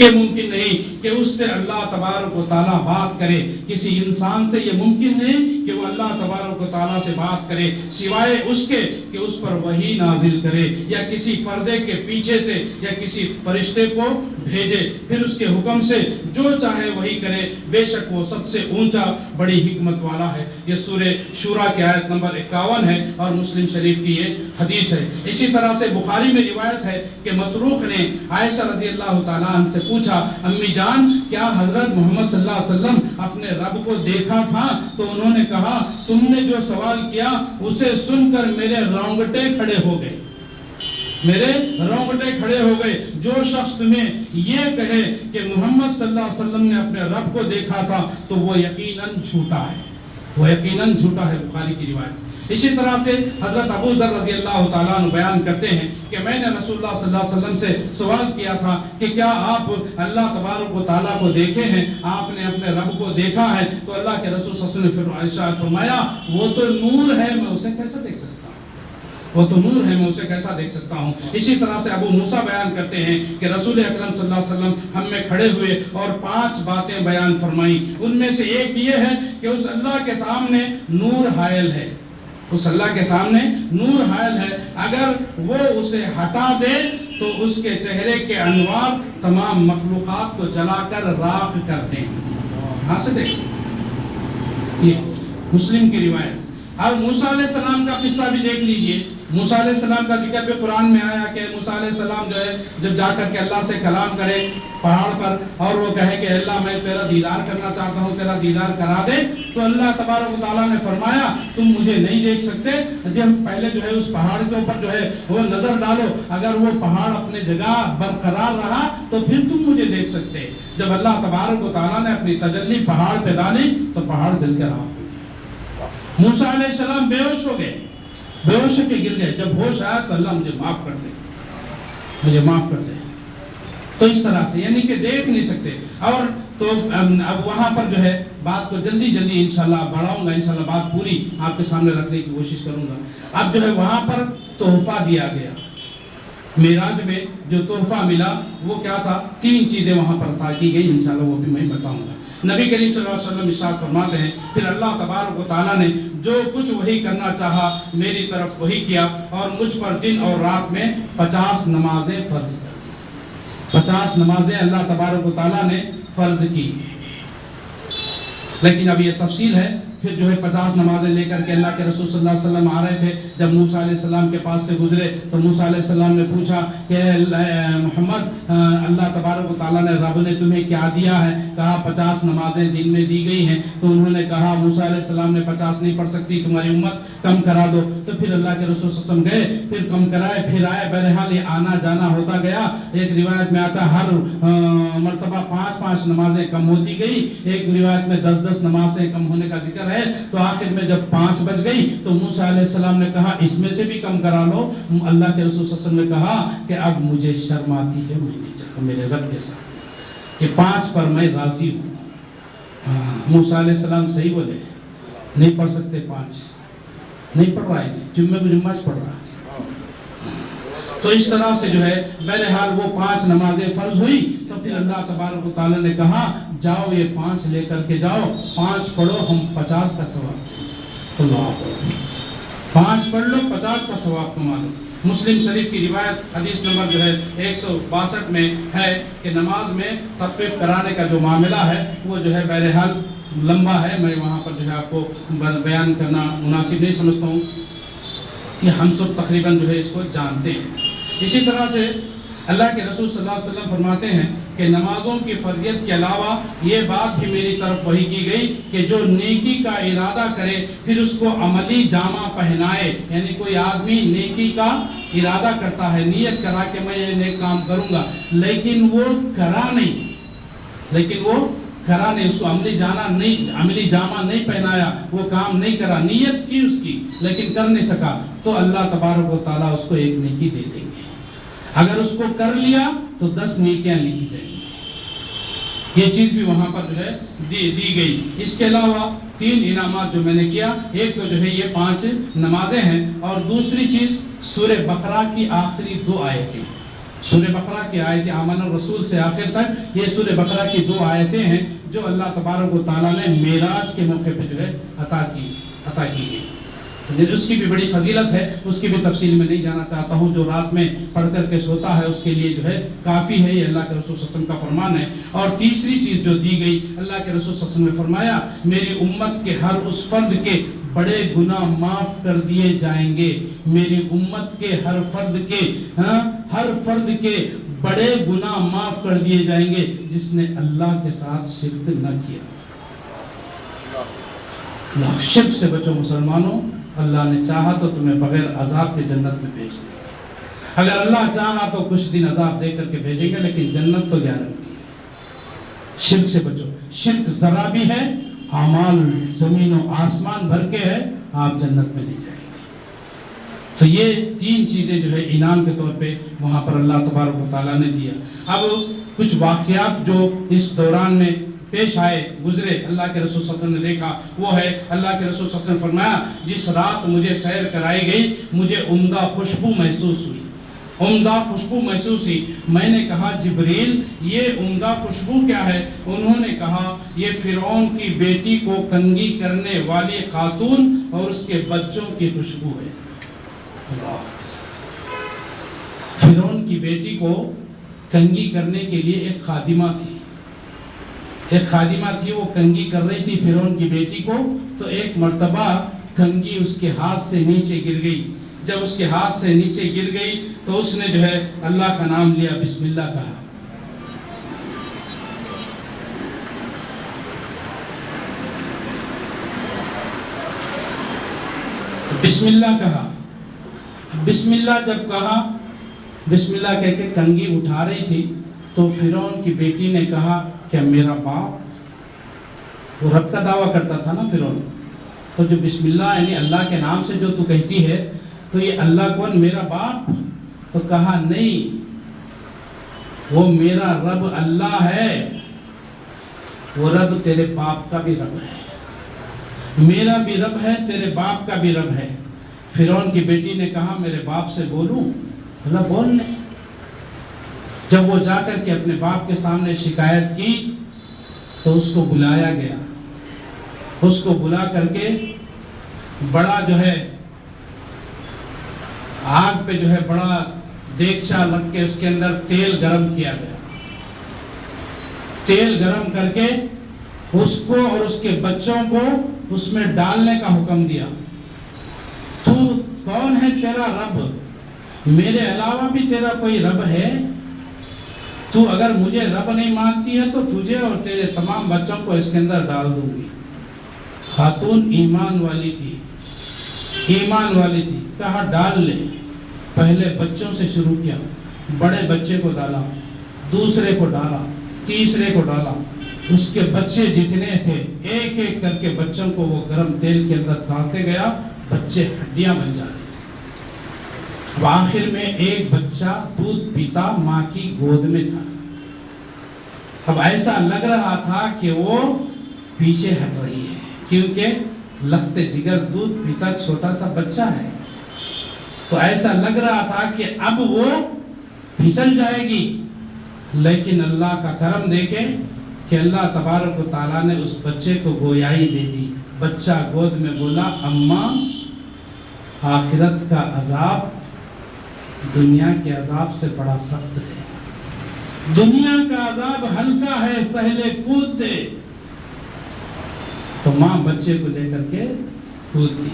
یہ ممکن نہیں کہ اس سے اللہ تبارک و تعالیٰ بات کرے، کسی انسان سے یہ ممکن نہیں کہ وہ اللہ تبارک و تعالیٰ سے بات کرے سوائے اس کے کہ اس پر وحی نازل کرے یا کسی پردے کے پیچھے سے یا کسی فرشتے کو بھیجے، پھر اس کے حکم سے جو چاہے وہی کرے، بے شک وہ سب سے اونچا بڑی حکمت والا ہے۔ یہ سورہ شورى کی آیت نمبر 51 ہے اور مسلم شریف کی یہ حدیث ہے۔ اسی طرح سے بخاری میں روایت ہے کہ مسروق نے عائشہ رضی اللہ تعالیٰ عنہ سے پوچھا، امی جان کیا حضرت محمد صلی اللہ علیہ وسلم اپنے رب کو دیکھا تھا؟ تو انہوں نے کہا تم نے جو سوال کیا اسے سن کر میرے رونگٹے کھڑے ہو گئے، میرے رونگٹے کھڑے ہو گئے۔ جو شخص تمہیں یہ کہے کہ محمد صلی اللہ علیہ وسلم نے اپنے رب کو دیکھا تھا تو وہ یقیناً جھوٹا ہے، وہ یقیناً جھوٹا ہے، بخاری کی روایت۔ اسی طرح سے حضرت ابو ذر رضی اللہ تعالیٰ عنہ بیان کرتے ہیں کہ میں نے رسول اللہ صلی اللہ علیہ وسلم سے سوال کیا تھا کہ کیا آپ اللہ تبارک و تعالیٰ کو دیکھے ہیں، آپ نے اپنے رب کو دیکھا ہے؟ تو اللہ کے رسول صلی اللہ علیہ وسلم نے ارشاد فرمایا وہ تو نور ہے، میں اسے کیسے دیکھ سکتا ہوں، وہ تو نور ہے، میں اسے کیسا دیکھ سکتا ہوں۔ اسی طرح سے ابو موسیٰ بیان کرتے ہیں کہ رسول اکرم صلی اللہ علیہ وسلم ہم میں کھڑے ہوئے اور 5 باتیں بیان فرمائیں، ان میں سے ایک یہ ہے کہ اس اللہ کے سامنے نور حائل ہے، اس اللہ کے سامنے نور حائل ہے، اگر وہ اسے ہٹا دے تو اس کے چہرے کے انوار تمام مخلوقات کو جلا کر راکھ کر دیں۔ ہاں سے دیکھ، یہ مسلم کی روایت۔ اب موسیٰ علیہ السلام کا قصہ بھی دیکھ لیجئے۔ موسیٰ علیہ السلام کا ذکر بھی قرآن میں آیا کہ موسیٰ علیہ السلام جو ہے جب جا کر کے اللہ سے کلام کرے پہاڑ پر اور وہ کہے کہ اللہ میں تیرا دیدار کرنا چاہتا ہوں، تیرا دیدار کرا دے، تو اللہ تبارک و تعالیٰ نے فرمایا تم مجھے نہیں دیکھ سکتے، جب پہلے جو ہے اس پہاڑ کے اوپر جو ہے وہ نظر ڈالو، اگر وہ پہاڑ اپنے جگہ برقرار رہا تو پھر تم مجھے دیکھ سکتے۔ جب اللہ تبارک و تعالیٰ نے اپنی تجلی پہاڑ پہ ڈالی تو پہاڑ جل کے رہا۔ موسیٰ علیہ السلام بے ہوش ہو گئے، بے ہوش کے گر گئے، جب ہوش آیا تو اللہ مجھے معاف کر دے، مجھے معاف کر دے۔ تو اس طرح سے یعنی کہ دیکھ نہیں سکتے۔ اور تو اب وہاں پر جو ہے بات کو جلدی جلدی انشاءاللہ بڑھاؤں گا، انشاءاللہ بات پوری آپ کے سامنے رکھنے کی کوشش کروں گا۔ اب جو ہے وہاں پر تحفہ دیا گیا، معراج میں جو تحفہ ملا وہ کیا تھا؟ 3 چیزیں وہاں پر عطا کی گئی، انشاءاللہ وہ بھی میں بتاؤں گا۔ نبی کریم صلی اللہ علیہ وسلم ارشاد فرماتے ہیں پھر اللہ تبارک و تعالیٰ نے جو کچھ وہی کرنا چاہا میری طرف وہی کیا اور مجھ پر دن اور رات میں 50 نمازیں فرض کر دی، 50 نمازیں اللہ تبارک و تعالیٰ نے فرض کی۔ لیکن اب یہ تفصیل ہے، پھر جو ہے 50 نمازیں لے کر کے اللہ کے رسول صلی اللہ علیہ وسلم آ رہے تھے۔ جب موسیٰ علیہ السلام کے پاس سے گزرے تو موسیٰ علیہ السلام نے پوچھا کہ محمد اللہ تبارک و تعالیٰ نے رب نے تمہیں کیا دیا ہے؟ کہا 50 نمازیں دن میں دی گئی ہیں۔ تو انہوں نے کہا موسیٰ علیہ السلام نے 50 نہیں پڑھ سکتی، تمہاری امت کم کرا دو۔ تو پھر اللہ کے رسول صلی اللہ علیہ وسلم گئے، پھر کم کرائے، پھر آئے، بہرحال یہ آنا جانا ہوتا گیا۔ ایک روایت میں آتا ہر مرتبہ 5 نمازیں کم ہوتی گئی، ایک روایت میں 10 نمازیں کم ہونے کا ذکر ہے۔ تو آخر میں جب 5 بج گئی تو موسیٰ علیہ السلام نے کہا اس میں سے بھی کم کرا لو۔ اللہ کے رسول صلی اللہ علیہ وسلم نے کہا کہ اب مجھے شرم آتی ہے، میں نہیں چاہتا میرے رب کے ساتھ کہ 5 پر میں راضی ہوں۔ موسیٰ علیہ السلام صحیح بولے، نہیں پڑھ سکتے 5، نہیں پڑھ رہا ہے، جمعہ کو جمعہ پڑھ رہا ہے۔ تو اس طرح سے جو ہے بہرحال وہ 5 نمازیں فرض ہوئی۔ تو پھر اللہ تبارک و تعالیٰ نے کہا جاؤ یہ 5 لے کر کے جاؤ، 5 پڑھو ہم 50 کا ثواب، اللہ 5 پڑھ لو 50 کا ثواب کما لو۔ مسلم شریف کی روایت حدیث نمبر جو ہے 162 میں ہے کہ نماز میں تخفیف کرانے کا جو معاملہ ہے وہ جو ہے بہرحال لمبا ہے، میں وہاں پر جو ہے آپ کو بیان کرنا مناسب نہیں سمجھتا ہوں کہ ہم سب تقریباً جو ہے اس کو جانتے ہیں۔ اسی طرح سے اللہ کے رسول صلی اللہ علیہ وسلم فرماتے ہیں کہ نمازوں کی فرضیت کے علاوہ یہ بات بھی میری طرف وحی کی گئی کہ جو نیکی کا ارادہ کرے پھر اس کو عملی جامہ پہنائے، یعنی کوئی آدمی نیکی کا ارادہ کرتا ہے، نیت کرا کہ میں یہ نیک کام کروں گا، لیکن وہ کرا نہیں، اس کو عملی جامہ نہیں پہنایا، وہ کام نہیں کرا، نیت تھی اس کی لیکن کر نہیں سکا، تو اللہ تبارک و تعالیٰ اس کو 1 نیکی دے دیں گے۔ اگر اس کو کر لیا تو 10 نیکیاں لکھی جائیں گی۔ یہ چیز بھی وہاں پر جو ہے دی گئی۔ اس کے علاوہ 3 انعامات جو میں نے کیا، ایک تو جو ہے یہ 5 نمازیں ہیں، اور دوسری چیز سورہ بقرہ کی آخری 2 آیتیں، سورہ بقرہ کی آیت آمن الرسول سے آخر تک یہ سورہ بقرہ کی 2 آیتیں ہیں جو اللہ تبارک و تعالیٰ نے معراج کے موقع پہ جو ہے عطا کی گئی۔ اس کی بھی بڑی فضیلت ہے، اس کی بھی تفصیل میں نہیں جانا چاہتا ہوں، جو رات میں پڑھ کر کے سوتا ہے اس کے لیے جو ہے کافی ہے، یہ اللہ کے رسول صلی اللہ علیہ وسلم کا فرمان ہے۔ اور تیسری چیز جو دی گئی، اللہ کے رسول صلی اللہ علیہ وسلم نے فرمایا میری امت کے ہر اس فرد کے بڑے گناہ معاف کر دیے جائیں گے، میری امت کے ہر فرد کے بڑے گناہ معاف کر دیے جائیں گے جس نے اللہ کے ساتھ شرک نہ کیا۔ شرک سے بچو مسلمانوں، اللہ نے چاہا تو تمہیں بغیر عذاب کے جنت میں بھیج دے، اگر اللہ چاہا تو کچھ دن عذاب دے کر کے بھیجے گا، لیکن جنت تو گارنٹی ہے۔ شرک سے بچو، شرک ذرا بھی ہے اعمال زمین و آسمان بھر کے ہے، آپ جنت میں نہیں جائیں گے۔ تو یہ 3 چیزیں جو ہے انعام کے طور پہ وہاں پر اللہ تبارک و تعالیٰ نے دیا۔ اب کچھ واقعات جو اس دوران میں پیش آئے گزرے اللہ کے رسول صلی اللہ علیہ وسلم نے دیکھا، وہ ہے اللہ کے رسول صلی اللہ علیہ وسلم نے فرمایا جس رات مجھے سیر کرائی گئی مجھے عمدہ خوشبو محسوس ہوئی، عمدہ خوشبو محسوس ہوئی۔ میں نے کہا جبریل یہ عمدہ خوشبو کیا ہے؟ انہوں نے کہا یہ فرعون کی بیٹی کو کنگھی کرنے والی خاتون اور اس کے بچوں کی خوشبو ہے۔ فرعون کی بیٹی کو کنگھی کرنے کے لیے ایک خادمہ تھی، وہ کنگھی کر رہی تھی فرعون کی بیٹی کو، تو ایک مرتبہ کنگھی اس کے ہاتھ سے نیچے گر گئی۔ جب اس کے ہاتھ سے نیچے گر گئی تو اس نے جو ہے اللہ کا نام لیا، بسم اللہ کہا۔ بسم اللہ کہا، بسم اللہ جب کہا، بسم اللہ کہہ کے کنگھی اٹھا رہی تھی تو فرعون کی بیٹی نے کہا کہ میرا باپ، وہ رب کا دعویٰ کرتا تھا نا فرعون، تو جو بسم اللہ یعنی اللہ کے نام سے جو تو کہتی ہے تو یہ اللہ کون؟ میرا باپ؟ تو کہا نہیں، وہ میرا رب اللہ ہے، وہ رب تیرے باپ کا بھی رب ہے، میرا بھی رب ہے، تیرے باپ کا بھی رب ہے۔ فرعون کی بیٹی نے کہا میرے باپ سے بولوں؟ اللہ بول لے۔ جب وہ جا کر کے اپنے باپ کے سامنے شکایت کی تو اس کو بلایا گیا، اس کو بلا کر کے بڑا جو ہے آگ پہ جو ہے بڑا دیگچا رکھ کے اس کے اندر تیل گرم کیا گیا، تیل گرم کر کے اس کو اور اس کے بچوں کو اس میں ڈالنے کا حکم دیا۔ تو کون ہے تیرا رب؟ میرے علاوہ بھی تیرا کوئی رب ہے؟ تو اگر مجھے رب نہیں مانتی ہے تو تجھے اور تیرے تمام بچوں کو اس کے اندر ڈال دوں گی۔ خاتون ایمان والی تھی، ایمان والی تھی، کہا ڈال لے۔ پہلے بچوں سے شروع کیا، بڑے بچے کو ڈالا، دوسرے کو ڈالا، تیسرے کو ڈالا، اس کے بچے جتنے تھے ایک ایک کر کے بچوں کو وہ گرم تیل کے اندر ڈالتے گیا، بچے ہڈیاں بن جا رہے تھے۔ اب آخر میں ایک بچہ دودھ پیتا ماں کی گود میں تھا۔ اب ایسا لگ رہا تھا کہ وہ پیچھے ہٹ رہی ہے، کیونکہ لخت جگر دودھ پیتا چھوٹا سا بچہ ہے، تو ایسا لگ رہا تھا کہ اب وہ پھسل جائے گی۔ لیکن اللہ کا کرم دیکھے کہ اللہ تبارک و تعالیٰ نے اس بچے کو گویائی دے دی۔ بچہ گود میں بولا اماں آخرت کا عذاب دنیا کے عذاب سے بڑا سخت ہے، دنیا کا عذاب ہلکا ہے، سہلے کود دے۔ تو ماں بچے کو لے کر کے کود دی،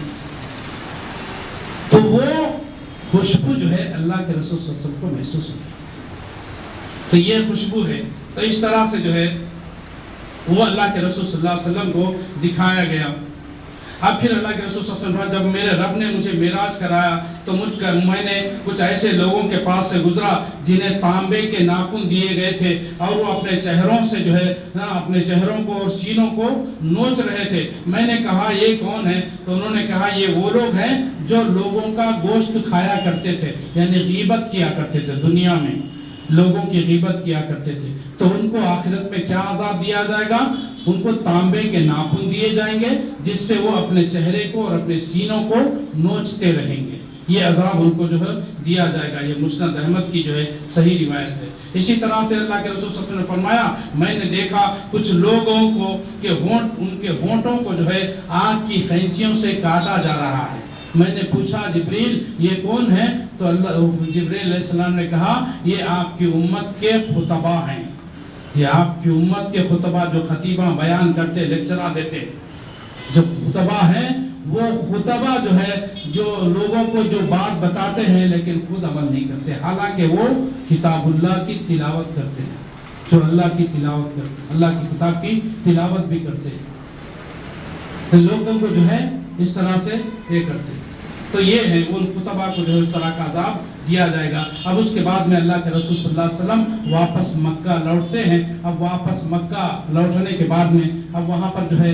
تو وہ خوشبو جو ہے اللہ کے رسول صلی اللہ علیہ وسلم کو محسوس ہوئی۔ تو یہ خوشبو ہے، تو اس طرح سے جو ہے وہ اللہ کے رسول صلی اللہ علیہ وسلم کو دکھایا گیا۔ اب پھر اللہ کے رسول صلی اللہ علیہ وسلم جب میرے رب نے مجھے معراج کرایا تو میں نے کچھ ایسے لوگوں کے پاس سے گزرا جنہیں تانبے کے ناخن دیے گئے تھے اور وہ اپنے چہروں سے جو ہے اپنے چہروں کو اور سینوں کو نوچ رہے تھے۔ میں نے کہا یہ کون ہے؟ تو انہوں نے کہا یہ وہ لوگ ہیں جو لوگوں کا گوشت کھایا کرتے تھے، یعنی غیبت کیا کرتے تھے، دنیا میں لوگوں کی غیبت کیا کرتے تھے۔ تو ان کو آخرت میں کیا عذاب دیا جائے گا؟ ان کو تانبے کے ناخن دیے جائیں گے جس سے وہ اپنے چہرے کو اور اپنے سینوں کو نوچتے رہیں گے۔ یہ عذاب ان کو جو ہے دیا جائے گا۔ یہ مسند احمد کی جو ہے صحیح روایت ہے۔ اسی طرح سے اللہ کے رسول صلی اللہ علیہ وسلم نے فرمایا میں نے دیکھا کچھ لوگوں کو کہ ان کے ہونٹوں کو جو ہے آگ کی خینچیوں سے کاٹا جا رہا ہے۔ میں نے پوچھا جبریل یہ کون ہے؟ تو جبریل علیہ السلام نے کہا یہ آپ کی امت کے خطبہ ہیں، یہ آپ کی امت کے خطبہ جو خطیبہ بیان کرتے لیکچرہ دیتے، جو خطبہ ہیں وہ خطبہ جو ہے جو لوگوں کو جو بات بتاتے ہیں لیکن خود عمل نہیں کرتے، حالانکہ وہ کتاب اللہ کی تلاوت کرتے ہیں، جو اللہ کی تلاوت کرتے ہیں، اللہ کی کتاب کی تلاوت بھی کرتے ہیں، تو لوگوں کو جو ہے اس طرح سے یہ کرتے ہیں۔ تو یہ ہے ان خطبہ کو جو اس طرح کا عذاب دیا جائے گا۔ اب اس کے بعد میں اللہ کے رسول صلی اللہ علیہ وسلم واپس مکہ لوٹتے ہیں۔ اب واپس مکہ لوٹنے کے بعد میں اب وہاں پر جو ہے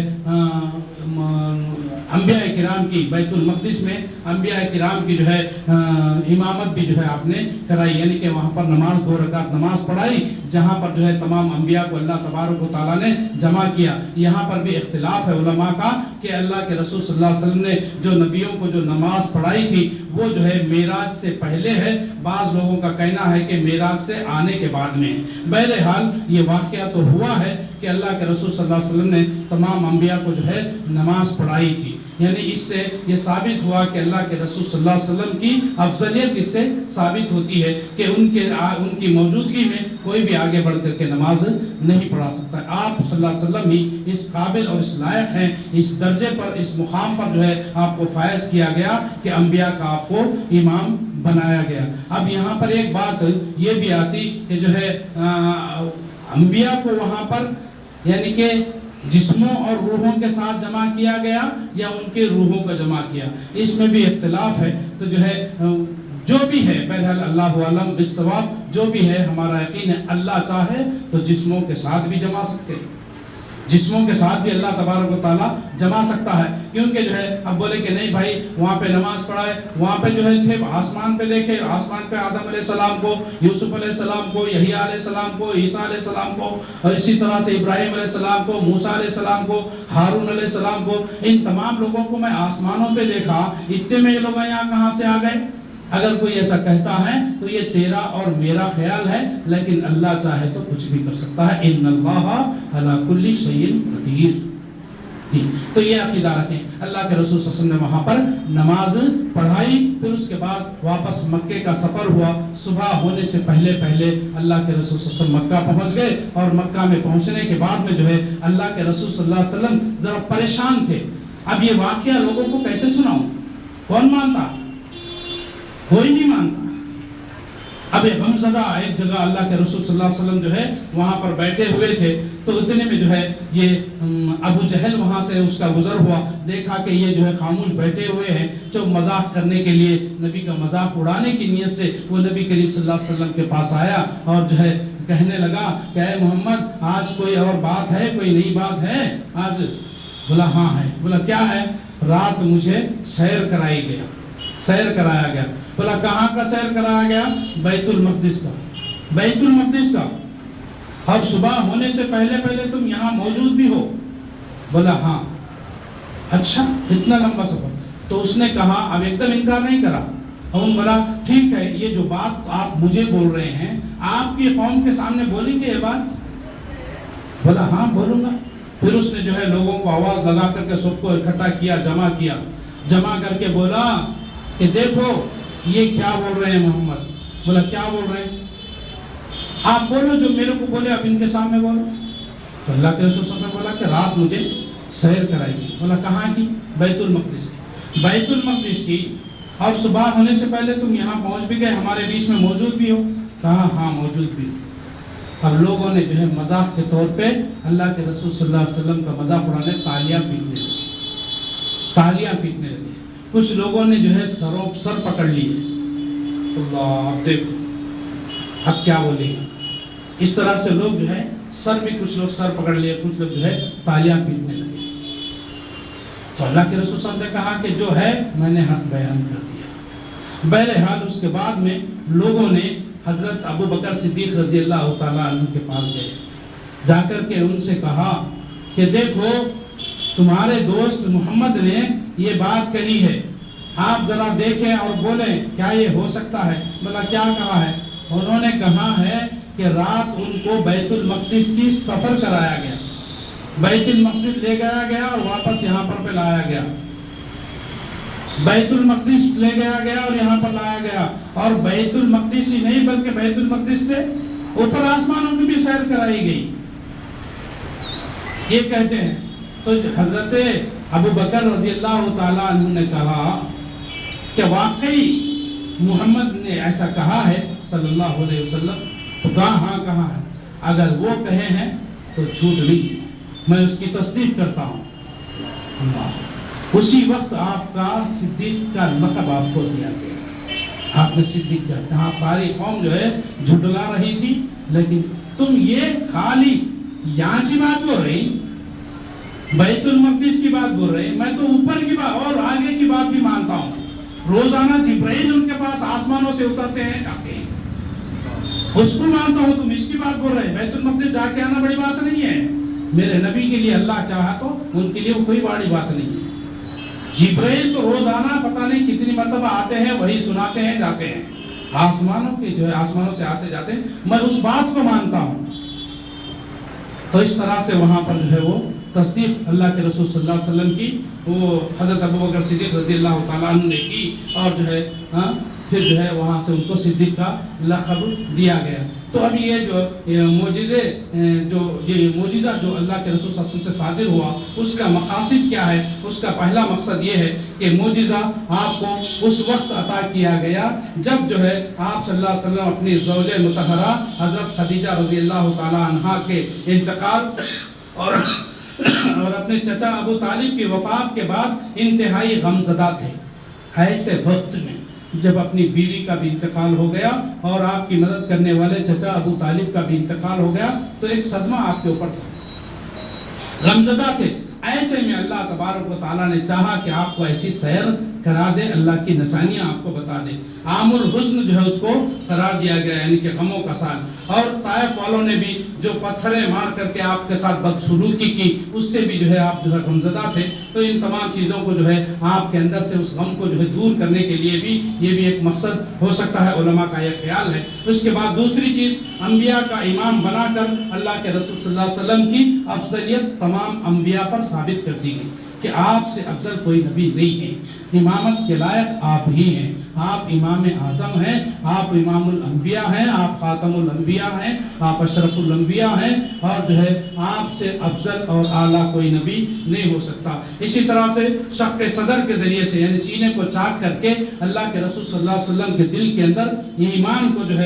انبیاء کرام کی بیت المقدس میں انبیاء کرام کی جو ہے امامت بھی جو ہے آپ نے کرائی، یعنی کہ وہاں پر نماز 2 رکعت نماز پڑھائی، جہاں پر جو ہے تمام انبیاء کو اللہ تبارک و تعالیٰ نے جمع کیا۔ یہاں پر بھی اختلاف ہے علماء کا کہ اللہ کے رسول صلی اللہ علیہ وسلم نے جو نبیوں کو جو نماز پڑھائی تھی وہ جو ہے معراج سے پہلے ہے، بعض لوگوں کا کہنا ہے کہ معراج سے آنے کے بعد میں۔ بہرحال یہ واقعہ تو ہوا ہے کہ اللہ کے رسول صلی اللہ علیہ وسلم نے تمام انبیاء کو جو ہے نماز پڑھائی تھی، یعنی اس سے یہ ثابت ہوا کہ اللہ کے رسول صلی اللہ علیہ وسلم کی افضلیت اس سے ثابت ہوتی ہے کہ ان کی موجودگی میں کوئی بھی آگے بڑھ کر کے نماز نہیں پڑھا سکتا۔ آپ صلی اللہ علیہ وسلم ہی اس قابل اور اس لائق ہیں، اس درجے پر اس مقام پر جو ہے آپ کو فائز کیا گیا کہ انبیاء کا آپ کو امام بنایا گیا۔ اب یہاں پر ایک بات یہ بھی آتی کہ جو ہے انبیاء کو وہاں پر یعنی کہ جسموں اور روحوں کے ساتھ جمع کیا گیا یا ان کے روحوں کو جمع کیا، اس میں بھی اختلاف ہے۔ تو جو ہے جو بھی ہے بہرحال اللہ عالم بالصواب، جو بھی ہے ہمارا یقین ہے اللہ چاہے تو جسموں کے ساتھ بھی جما سکتے ہیں، جسموں کے ساتھ بھی اللہ تبارک و تعالیٰ جما سکتا ہے، کیونکہ جو ہے اب بولے کہ نہیں بھائی وہاں پہ نماز پڑھائے، وہاں پہ جو ہے تھے آسمان پہ دیکھے، آسمان پہ آدم علیہ السلام کو، یوسف علیہ السلام کو، یحییٰ علیہ السلام کو، عیسیٰ علیہ السلام کو، اور اسی طرح سے ابراہیم علیہ السلام کو، موسیٰ علیہ السلام کو، ہارون علیہ السلام کو، ان تمام لوگوں کو میں آسمانوں پہ دیکھا، اتنے میں یہ لوگ یہاں کہاں سے آ گئے؟ اگر کوئی ایسا کہتا ہے تو یہ تیرا اور میرا خیال ہے، لیکن اللہ چاہے تو کچھ بھی کر سکتا ہے۔ ان اللہ علی کل شیء قدیر۔ تو یہ عقیدہ رکھیں۔ اللہ کے رسول صلی اللہ علیہ وسلم نے وہاں پر نماز پڑھائی، پھر اس کے بعد واپس مکے کا سفر ہوا۔ صبح ہونے سے پہلے اللہ کے رسول صلی اللہ علیہ وسلم مکہ پہنچ گئے، اور مکہ میں پہنچنے کے بعد میں جو ہے اللہ کے رسول صلی اللہ علیہ وسلم ذرا پریشان تھے۔ اب یہ واقعہ لوگوں کو کیسے سناؤں؟ کون مانتا؟ کوئی نہیں مانتا۔ اب غمزدہ ایک جگہ اللہ کے رسول صلی اللہ علیہ وسلم جو ہے وہاں پر بیٹھے ہوئے تھے، تو اتنے میں جو ہے یہ ابو جہل وہاں سے اس کا گزر ہوا، دیکھا کہ یہ جو ہے خاموش بیٹھے ہوئے ہیں، جو مذاق کرنے کے لیے نبی کا مذاق اڑانے کی نیت سے وہ نبی کریم صلی اللہ علیہ وسلم کے پاس آیا اور جو ہے کہنے لگا کہ اے محمد آج کوئی اور بات ہے، کوئی نئی بات ہے آج؟ بولا ہاں ہے۔ بولا کیا ہے؟ رات مجھے سیر کرایا گیا۔ بولا کہاں کا سیر کرایا گیا؟ بیت المقدس کا۔ بیت المقدس کا، اور صبح ہونے سے پہلے تم یہاں موجود بھی ہو؟ بولا ہاں۔ اچھا اتنا لمبا سفر؟ تو اس نے کہا، اب ایک دم انکار نہیں کرا، اور بولا ٹھیک ہے یہ جو بات آپ مجھے بول رہے ہیں آپ کی قوم کے سامنے بولیں گے یہ بات؟ بولا ہاں بولوں گا۔ پھر اس نے جو ہے لوگوں کو آواز لگا کر کے سب کو اکٹھا کیا، جمع کر کے بولا کہ دیکھو یہ کیا بول رہے ہیں محمد۔ بولا کیا بول رہے ہیں؟ آپ بولو جو میرے کو بولے، آپ ان کے سامنے بولو۔ تو اللہ کے رسول صلی اللہ علیہ وسلم نے بولا کہ رات مجھے سیر کرائی گی۔ بولا کہاں کی؟ بیت المقدس کی۔ بیت المقدس کی، اور صبح ہونے سے پہلے تم یہاں پہنچ بھی گئے، ہمارے بیچ میں موجود بھی ہو؟ کہا ہاں موجود بھی۔ اب لوگوں نے جو ہے مذاق کے طور پہ اللہ کے رسول صلی اللہ علیہ وسلم کا مذاق اڑانے تالیاں پیٹنے لگے۔ کچھ لوگوں نے جو ہے سر پکڑ لیے۔ اللہ، اب دیکھو اب کیا بولے گا؟ اس طرح سے لوگ جو ہے کچھ لوگ سر پکڑ لیے، کچھ لوگ جو ہے تالیاں پیٹنے لگے۔ تو اللہ کے رسول صلی اللہ علیہ وسلم نے کہا کہ جو ہے میں نے حق بیان کر دیا۔ بہرحال اس کے بعد میں لوگوں نے حضرت ابو بکر صدیق رضی اللہ تعالیٰ عنہ کے پاس گئے، جا کر کے ان سے کہا کہ دیکھو تمہارے دوست محمد نے یہ بات کہی ہے آپ ذرا دیکھیں اور بولیں کیا یہ ہو سکتا ہے؟ بولا کیا کہا ہے؟ انہوں نے کہا ہے کہ رات ان کو بیت المقدس کی سفر کرایا گیا، بیت المقدس لے گیا گیا اور واپس یہاں پر پہ لایا گیا، بیت المقدس لے گیا گیا اور یہاں پر لایا گیا، اور بیت المقدس ہی نہیں بلکہ بیت المقدس سے اوپر آسمانوں کی بھی سیر کرائی گئی، یہ کہتے ہیں۔ تو حضرت ابو بکر رضی اللہ تعالیٰ عنہ نے کہا کہ واقعی محمد نے ایسا کہا ہے صلی اللہ علیہ وسلم؟ تو کہا ہاں کہا ہے، اگر وہ کہے ہیں تو جھوٹ نہیں، میں اس کی تصدیق کرتا ہوں۔ اللہ، اسی وقت آپ کا صدیق کا لقب آپ کو دیا گیا، آپ نے صدیق کہا۔ جہاں ساری قوم جو ہے جھٹلا رہی تھی، لیکن تم یہ خالی یہاں کی بات بول رہی، بیت المقدس کی بات بول رہے ہیں، میں تو اوپر کی بات اور آگے کی بات بھی مانتا ہوں۔ روزانہ جبرائیل ان کے پاس آسمانوں سے اترتے ہیں، جاتے ہیں، اس کو مانتا ہوں، تم اس کی بات بول رہے ہیں۔ بیت المقدس جا کے آنا بڑی بات نہیں ہے، میرے نبی کے لیے اللہ چاہا تو ان کے لیے وہ کوئی بڑی بات نہیں ہے۔ جبرائیل تو روزانہ پتہ نہیں کتنی مرتبہ آتے ہیں، وہی سناتے ہیں، جاتے ہیں، آسمانوں کے جو ہے آسمانوں سے آتے جاتے ہیں، میں اس بات کو مانتا ہوں۔ تو اس طرح سے وہاں پر جو ہے وہ تصدیق اللہ کے رسول صلی اللہ علیہ وسلم کی وہ حضرت ابو بکر صدیق رضی اللہ تعالیٰ عنہ نے کی، اور جو ہے پھر جو ہے وہاں سے ان کو صدیق کا لقب دیا گیا۔ تو ابھی یہ جو معجزہ جو اللہ کے رسول صلی اللہ علیہ وسلم سے صادر ہوا، اس کا مقاصد کیا ہے؟ اس کا پہلا مقصد یہ ہے کہ معجزہ آپ کو اس وقت عطا کیا گیا جب جو ہے آپ صلی اللہ علیہ وسلم اپنی زوجہ مطہرہ حضرت خدیجہ رضی اللہ تعالیٰ عنہا کے انتقال اور اپنے چچا ابو طالب کی وفات کے بعد انتہائی غمزدہ تھے۔ ایسے وقت میں جب اپنی بیوی کا بھی انتقال ہو گیا اور آپ کی مدد کرنے والے چچا ابو طالب کا بھی انتقال ہو گیا، تو ایک صدمہ آپ کے اوپر تھا، غمزدہ تھے۔ ایسے میں اللہ تبارک و تعالیٰ نے چاہا کہ آپ کو ایسی سیر کرا دے، اللہ کی نشانیاں آپ کو بتا دے۔ عام الحزن جو ہے اس کو قرار دیا گیا، یعنی کہ غموں کا سال۔ اور طائف والوں نے بھی جو پتھریں مار کر کے آپ کے ساتھ بدسلوکی کی، اس سے بھی جو ہے آپ جو ہے غمزدہ تھے۔ تو ان تمام چیزوں کو جو ہے آپ کے اندر سے اس غم کو جو ہے دور کرنے کے لیے بھی یہ بھی ایک مقصد ہو سکتا ہے، علماء کا یہ خیال ہے۔ اس کے بعد دوسری چیز، انبیاء کا امام بنا کر اللہ کے رسول صلی اللہ علیہ وسلم کی افضلیت تمام انبیاء پر ثابت کر دی گئی کہ آپ سے افضل کوئی نبی نہیں ہے، امامت کے لائق آپ ہی ہیں، آپ امام اعظم ہیں، آپ امام الانبیاء ہیں، آپ خاتم الانبیاء ہیں، آپ اشرف الانبیاء ہیں، اور جو ہے آپ سے افضل اور اعلیٰ کوئی نبی نہیں ہو سکتا۔ اسی طرح سے شق صدر کے ذریعے سے، یعنی سینے کو چاک کر کے اللہ کے رسول صلی اللہ علیہ وسلم کے دل کے اندر ایمان کو جو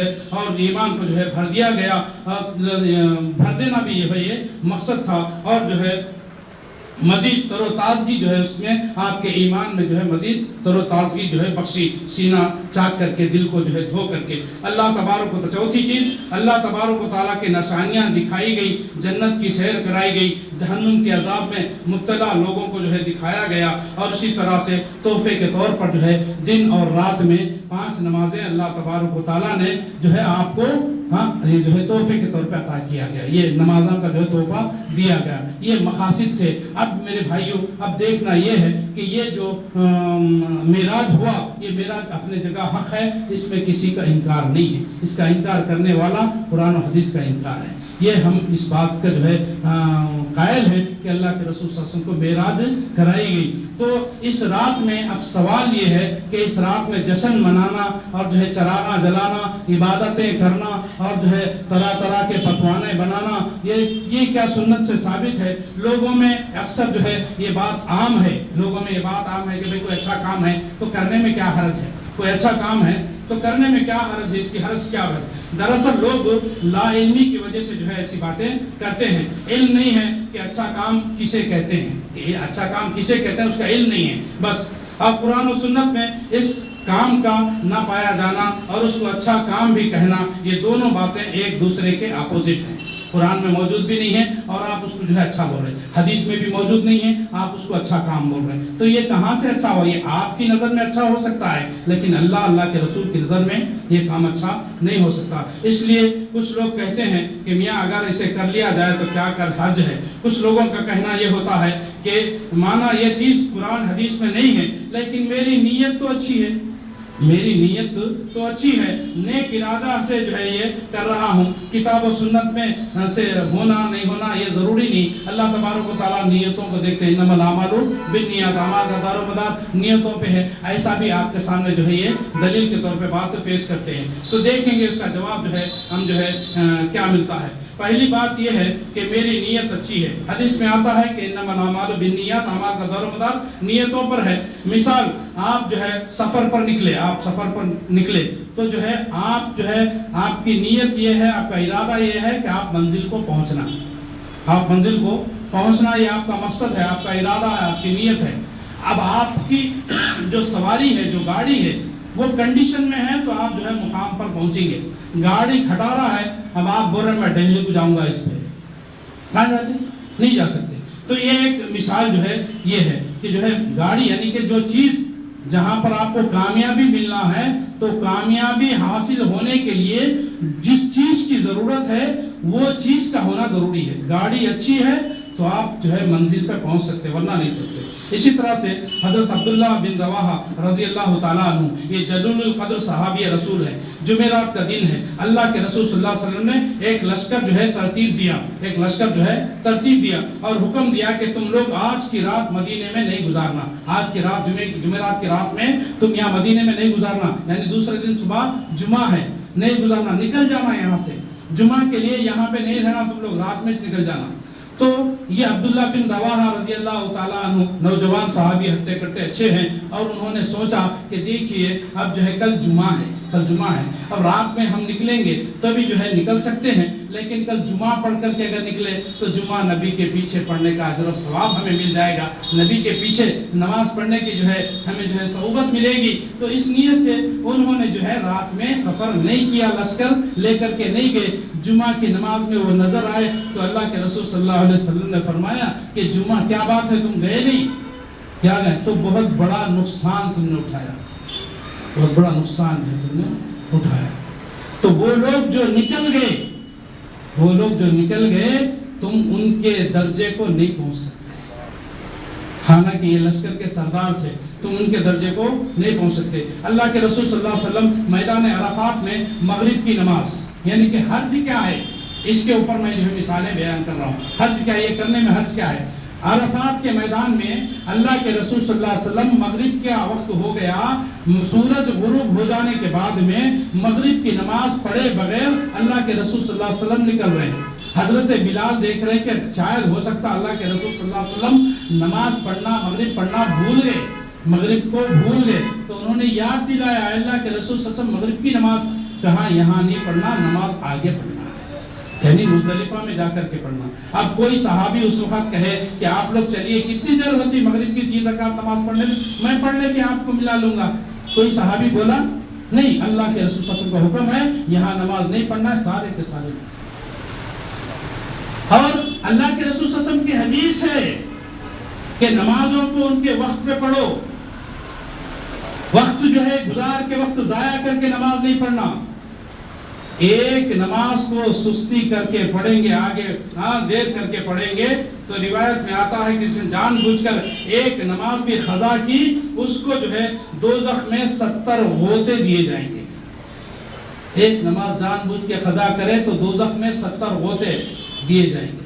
ہے بھر دیا گیا۔ بھر دینا بھی یہ مقصد تھا، اور جو ہے مزید تر و تازگی جو ہے اس میں آپ کے ایمان میں جو ہے مزید تر و تازگی جو ہے بخشی، سینہ چاک کر کے، دل کو جو ہے دھو کر کے۔ اللہ تبارک و چوتھی چیز، اللہ تبارک و تعالیٰ کے نشانیاں دکھائی گئی، جنت کی سیر کرائی گئی، جہنم کے عذاب میں مبتلا لوگوں کو جو ہے دکھایا گیا، اور اسی طرح سے تحفے کے طور پر جو ہے دن اور رات میں 5 نمازیں اللہ تبارک و تعالیٰ نے جو ہے آپ کو یہ جو ہے تحفے کے طور پہ عطا کیا گیا، یہ نمازوں کا جو ہے تحفہ دیا گیا، یہ مقاصد تھے۔ اب میرے بھائیوں، اب دیکھنا یہ ہے کہ یہ جو معراج ہوا، یہ معراج اپنے جگہ حق ہے، اس میں کسی کا انکار نہیں ہے، اس کا انکار کرنے والا قرآن و حدیث کا انکار ہے۔ یہ ہم اس بات کا جو ہے قائل ہے کہ اللہ کے رسول صلی اللہ علیہ وسلم کو معراج کرائی گئی۔ تو اس رات میں اب سوال یہ ہے کہ اس رات میں جشن منانا اور جو ہے چراغاں جلانا، عبادتیں کرنا، اور جو ہے طرح طرح کے پکوانے بنانا، یہ کیا سنت سے ثابت ہے؟ لوگوں میں اکثر جو ہے یہ بات عام ہے، لوگوں میں یہ بات عام ہے کہ بھئی کوئی اچھا کام ہے تو کرنے میں کیا حرج ہے، کوئی اچھا کام ہے تو کرنے میں کیا حرج ہے، اس کی حرج کیا ہے؟ دراصل لوگ لا علمی کی وجہ سے جو ہے ایسی باتیں کرتے ہیں۔ علم نہیں ہے کہ اچھا کام کسے کہتے ہیں، کہ اچھا کام کسے کہتے ہیں، اس کا علم نہیں ہے بس۔ اب قرآن و سنت میں اس کام کا نہ پایا جانا اور اس کو اچھا کام بھی کہنا، یہ دونوں باتیں ایک دوسرے کے اپوزٹ ہیں۔ قرآن میں موجود بھی نہیں ہے اور آپ اس کو جو ہے اچھا بول رہے ہیں، حدیث میں بھی موجود نہیں ہے، آپ اس کو اچھا کام بول رہے ہیں، تو یہ کہاں سے اچھا ہوا؟ یہ آپ کی نظر میں اچھا ہو سکتا ہے لیکن اللہ کے رسول کی نظر میں یہ کام اچھا نہیں ہو سکتا۔ اس لیے کچھ لوگ کہتے ہیں کہ میاں اگر اسے کر لیا جائے تو کیا حرج ہے؟ کچھ لوگوں کا کہنا یہ ہوتا ہے کہ مانا یہ چیز قرآن حدیث میں نہیں ہے لیکن میری نیت تو اچھی ہے، میری نیت تو اچھی ہے، نیک ارادہ سے جو ہے یہ کر رہا ہوں، کتاب و سنت میں سے ہونا نہیں ہونا یہ ضروری نہیں، اللہ تبارک و تعالیٰ نیتوں کو دیکھتے ہیں، انما الاعمال بالنیات، اعمال کا دار و مدار نیتوں پہ ہے، ایسا بھی آپ کے سامنے جو ہے یہ دلیل کے طور پہ بات پیش کرتے ہیں۔ تو دیکھیں گے اس کا جواب جو ہے ہم جو ہے کیا ملتا ہے۔ پہلی بات یہ ہے کہ میری نیت اچھی ہے، حدیث میں آتا ہے کہ انما الاعمال بالنیات، اعمال کا دار و مدار نیتوں پر ہے۔ مثال آپ جو ہے سفر پر نکلے، آپ سفر پر نکلے تو جو ہے آپ جو ہے آپ کی نیت یہ ہے، آپ کا ارادہ یہ ہے کہ آپ منزل کو پہنچنا، آپ منزل کو پہنچنا یہ آپ کا مقصد ہے، آپ کا ارادہ ہے، آپ کی نیت ہے۔ اب آپ کی جو سواری ہے، جو گاڑی ہے وہ کنڈیشن میں ہے تو آپ جو ہے مقام پر پہنچیں گے۔ گاڑی کھٹا رہا ہے، اب آپ بول رہے ہیں میں دہلی کو جاؤں گا، اس پہ کہاں جاتے ہیں؟ نہیں جا سکتے۔ تو یہ ایک مثال جو ہے یہ ہے کہ جو ہے گاڑی یعنی کہ جو چیز جہاں پر آپ کو کامیابی ملنا ہے تو کامیابی حاصل ہونے کے لیے جس چیز کی ضرورت ہے وہ چیز کا ہونا ضروری ہے۔ گاڑی اچھی ہے تو آپ جو ہے منزل پہ پہنچ سکتے ورنہ نہیں سکتے۔ اسی طرح سے حضرت عبداللہ بن رواحہ رضی اللہ تعالیٰ عنہ، یہ جلیل القدر صحابی رسول ہے، جمعرات کا دن ہے، اللہ کے رسول صلی اللہ علیہ وسلم نے ایک لشکر جو ہے ترتیب دیا اور حکم دیا کہ تم لوگ آج کی رات مدینے میں نہیں گزارنا، آج کی رات جمعرات کی رات میں تم یہاں مدینے میں نہیں گزارنا، یعنی دوسرے دن صبح جمعہ ہے، نہیں گزارنا، نکل جانا یہاں سے، جمعہ کے لیے یہاں پہ نہیں رہنا، تم لوگ رات میں نکل جانا۔ تو یہ عبداللہ بن رواحہ رضی اللہ تعالیٰ عنہ نوجوان صحابی ہٹے کٹے اچھے ہیں اور انہوں نے سوچا کہ دیکھیے اب جو ہے کل جمعہ ہے، اب رات میں ہم نکلیں گے تو بھی جو ہے نکل سکتے ہیں، لیکن کل جمعہ پڑھ کر کے اگر نکلے تو جمعہ نبی کے پیچھے پڑھنے کا اجر و ثواب ہمیں مل جائے گا، نبی کے پیچھے نماز پڑھنے کی جو ہے ہمیں جو ہے صعوبت ملے گی۔ تو اس نیت سے انہوں نے جو ہے رات میں سفر نہیں کیا، لشکر لے کر کے نہیں گئے۔ جمعہ کی نماز میں وہ نظر آئے تو اللہ کے رسول صلی اللہ علیہ وسلم نے فرمایا کہ جمعہ کیا بات ہے تم گئے نہیں؟ کیا گئے؟ تو بہت بڑا نقصان تم نے اٹھایا، بہت بڑا نقصان ہے تم نے اٹھایا۔ تو وہ لوگ جو نکل گئے تم ان کے درجے کو نہیں پہنچ سکتے، حالانکہ یہ لشکر کے سردار تھے، تم ان کے درجے کو نہیں پہنچ سکتے۔ اللہ کے رسول صلی اللہ علیہ وسلم میدان عرفات میں مغرب کی نماز یعنی کہ حرج کیا ہے، اس کے اوپر میں جو ہے مثالیں بیان کر رہا ہوں، حرج کیا ہے، یہ کرنے میں حرج کیا ہے۔ عرفات کے میدان میں اللہ کے رسول صلی اللہ علیہ وسلم مغرب کا وقت ہو گیا، سورج غروب ہو جانے کے بعد میں مغرب کی نماز پڑھے بغیر اللہ کے رسول صلی اللہ علیہ وسلم نکل رہے ہیں۔ حضرت بلال دیکھ رہے کہ شاید ہو سکتا اللہ کے رسول صلی اللہ علیہ وسلم نماز پڑھنا، مغرب پڑھنا بھول گئے، مغرب کو بھول گئے، تو انہوں نے یاد دلایا اللہ کے رسول صلی اللہ علیہ وسلم مغرب کی نماز کہاں، یہاں نہیں پڑھنا، نماز آگے پڑھنا ہے، یعنی مزدلفہ میں جا کر کے پڑھنا۔ اب کوئی صحابی اس وقت کہے کہ آپ لوگ چلیے کتنی دیر ہوتی مغرب کی 3 رکعت نماز پڑھنے میں پڑھ لے کے آپ کو ملا لوں گا، کوئی صحابی بولا نہیں، اللہ کے رسول صلی اللہ علیہ وسلم کا حکم ہے یہاں نماز نہیں پڑھنا ہے، سارے کے سارے۔ اور اللہ کے رسول صلی اللہ علیہ وسلم کی حدیث ہے کہ نمازوں کو ان کے وقت پہ پڑھو، وقت جو ہے گزار کے وقت ضائع کر کے نماز نہیں پڑھنا۔ ایک نماز کو سستی کر کے پڑھیں گے، آگے دیر کر کے پڑھیں گے تو روایت میں آتا ہے کہ کسی نے جان بوجھ کر ایک نماز بھی قضا کی، اس کو جو ہے دوزخ میں 70 غوطے دیے جائیں گے۔ ایک نماز جان بوجھ کے قضا کرے تو دوزخ میں 70 غوطے دیے جائیں گے۔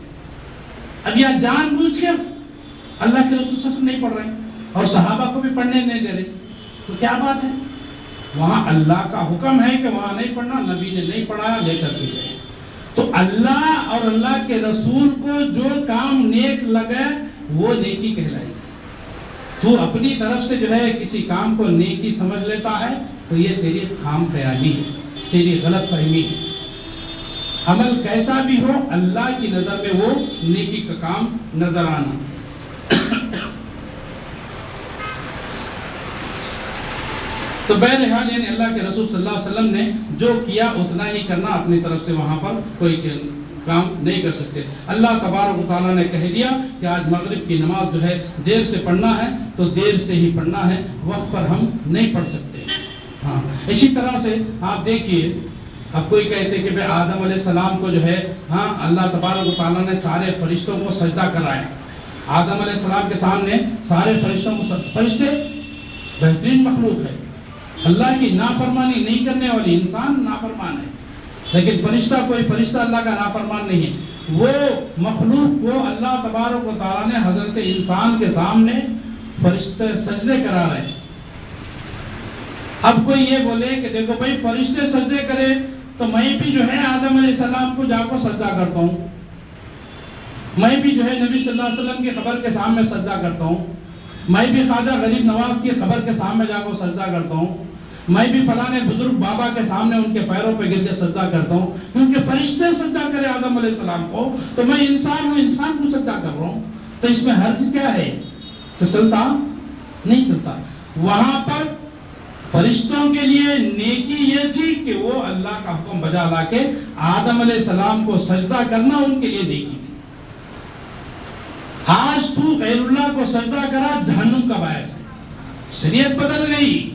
اب یہ جان بوجھ کے اللہ کے رسول صلی اللہ علیہ وسلم نہیں پڑھ رہے اور صحابہ کو بھی پڑھنے نہیں دے رہے، تو کیا بات ہے؟ وہاں اللہ کا حکم ہے کہ وہاں نہیں پڑھنا، نبی نے نہیں پڑھایا، لے کر کے گئے۔ تو اللہ اور اللہ کے رسول کو جو کام نیک لگے وہ نیکی کہلائے گی۔ تو اپنی طرف سے جو ہے کسی کام کو نیکی سمجھ لیتا ہے تو یہ تیری خام خیالی ہے، تیری غلط فہمی ہے۔ عمل کیسا بھی ہو اللہ کی نظر میں وہ نیکی کا کام نظر آنا۔ تو بہرحال یعنی اللہ کے رسول صلی اللہ علیہ وسلم نے جو کیا اتنا ہی کرنا، اپنی طرف سے وہاں پر کوئی کام نہیں کر سکتے۔ اللہ تبارک و تعالیٰ نے کہہ دیا کہ آج مغرب کی نماز جو ہے دیر سے پڑھنا ہے تو دیر سے ہی پڑھنا ہے، وقت پر ہم نہیں پڑھ سکتے۔ ہاں اسی طرح سے آپ دیکھیے، اب کوئی کہتے کہ بھئی آدم علیہ السلام کو جو ہے ہاں اللہ تبارک و تعالیٰ نے سارے فرشتوں کو سجدہ کرایا، آدم علیہ السلام کے سامنے سارے فرشتوں کو فرشتے بہترین مخلوق ہے، اللہ کی نافرمانی نہیں کرنے والی، انسان نافرمان ہے لیکن فرشتہ کوئی فرشتہ اللہ کا نافرمان نہیں ہے۔ وہ مخلوق کو اللہ تبارک و تعالیٰ نے حضرت انسان کے سامنے فرشتے سجدے کرا رہے ہیں۔ اب کوئی یہ بولے کہ دیکھو بھائی فرشتے سجدے کرے تو میں بھی جو ہے آدم علیہ السلام کو جا کو سجدہ کرتا ہوں، میں بھی جو ہے نبی صلی اللہ علیہ وسلم کی قبر کے سامنے سجدہ کرتا ہوں، میں بھی خواجہ غریب نواز کی قبر کے سامنے جا کو سجدہ کرتا ہوں، میں بھی فلاں بزرگ بابا کے سامنے ان کے پیروں پہ گر کے سجدہ کرتا ہوں، کیونکہ فرشتے سجدہ کرے آدم علیہ السلام کو تو میں انسان ہوں، انسان کو سجدہ کر رہا ہوں، تو اس میں حرج کیا ہے؟ تو چلتا نہیں چلتا۔ وہاں پر فرشتوں کے لیے نیکی یہ تھی کہ وہ اللہ کا حکم بجا لا کے آدم علیہ السلام کو سجدہ کرنا ان کے لیے نیکی تھی۔ آج تو غیر اللہ کو سجدہ کرا جہنم کا باعث ہے، شریعت بدل گئی۔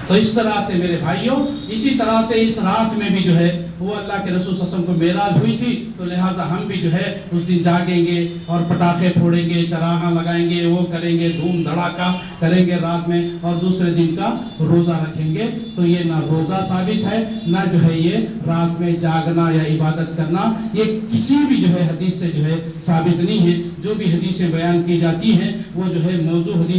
تو اس طرح سے میرے بھائیوں، اسی طرح سے اس رات میں بھی جو ہے وہ اللہ کے رسول صلی اللہ علیہ وسلم کو معراج ہوئی تھی، تو لہٰذا ہم بھی جو ہے اس دن جاگیں گے اور پٹاخے پھوڑیں گے، چراغاں لگائیں گے، وہ کریں گے، دھوم دھڑاکا کریں گے رات میں، اور دوسرے دن کا روزہ رکھیں گے۔ تو یہ نہ روزہ ثابت ہے، نہ جو ہے یہ رات میں جاگنا یا عبادت کرنا، یہ کسی بھی جو ہے حدیث سے جو ہے ثابت نہیں ہے۔ جو بھی حدیثیں بیان کی جاتی ہیں وہ جو ہے موضوع حدیث